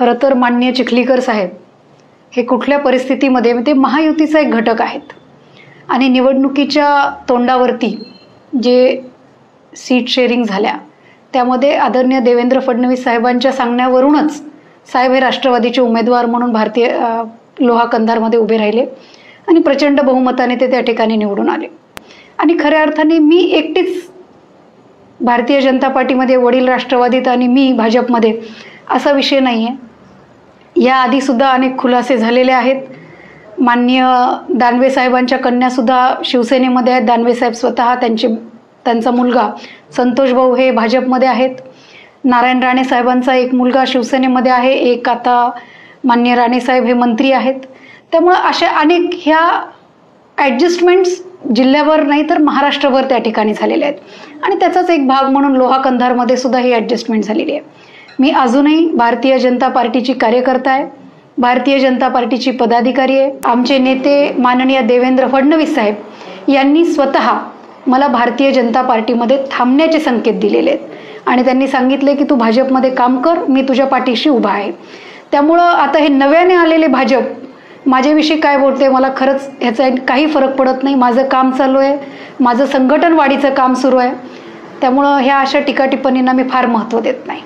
खरं तर माननीय चिखलीकर साहेब हे कुठल्या परिस्थितीमध्ये ते महायुतीचा एक घटक आहेत आणि निवडणुकीच्या तोंडावरती जे सीट शेअरिंग झाल्या त्यामध्ये आदरणीय देवेंद्र फडणवीस साहेबांच्या सांगण्यावरूनच साहेब हे राष्ट्रवादीचे उमेदवार म्हणून भारतीय लोहा कंधारमध्ये उभे राहिले आणि प्रचंड बहुमताने ते त्या ठिकाणी निवडून आले। आणि खऱ्या अर्थाने मी एकटीच भारतीय जनता पार्टीमध्ये, वडील राष्ट्रवादीत आणि मी भाजपमध्ये असा विषय नाही आहे। याआधी सुद्धा अनेक खुलासे झालेले आहेत। माननीय दानवे साहेबांच्या कन्यासुद्धा शिवसेनेमध्ये आहेत। दानवे साहेब स्वतः त्यांचा मुलगा संतोष भाऊ हे भाजपमध्ये आहेत। नारायण राणे साहेबांचा एक मुलगा शिवसेनेमध्ये आहे, एक आता माननीय राणे साहेब हे मंत्री आहेत। त्यामुळे अशा अनेक ह्या ॲडजस्टमेंट्स जिल्ह्यावर नाही तर महाराष्ट्रभर त्या ठिकाणी झालेल्या आहेत आणि त्याचाच एक भाग म्हणून लोहा कंधारमध्ये सुद्धा ही ॲडजस्टमेंट झालेली आहे। मी अजूनही भारतीय जनता पार्टीची कार्यकर्ता आहे, भारतीय जनता पार्टीची पदाधिकारी आहे। आमचे नेते माननीय देवेंद्र फडणवीस साहेब यांनी स्वतः मला भारतीय जनता पार्टीमध्ये थांबण्याचे संकेत दिलेले आहेत आणि त्यांनी सांगितले की तू भाजपमध्ये काम कर, मी तुझ्या पाठीशी उभा आहे। त्यामुळं आता हे नव्याने आलेले भाजप माझ्याविषयी काय बोलते मला खरंच ह्याचा काही फरक पडत नाही। माझं काम चालू आहे, माझं संघटन वाढीचं काम सुरू आहे। त्यामुळं ह्या अशा टीका टिप्पणींना मी फार महत्त्व देत नाही।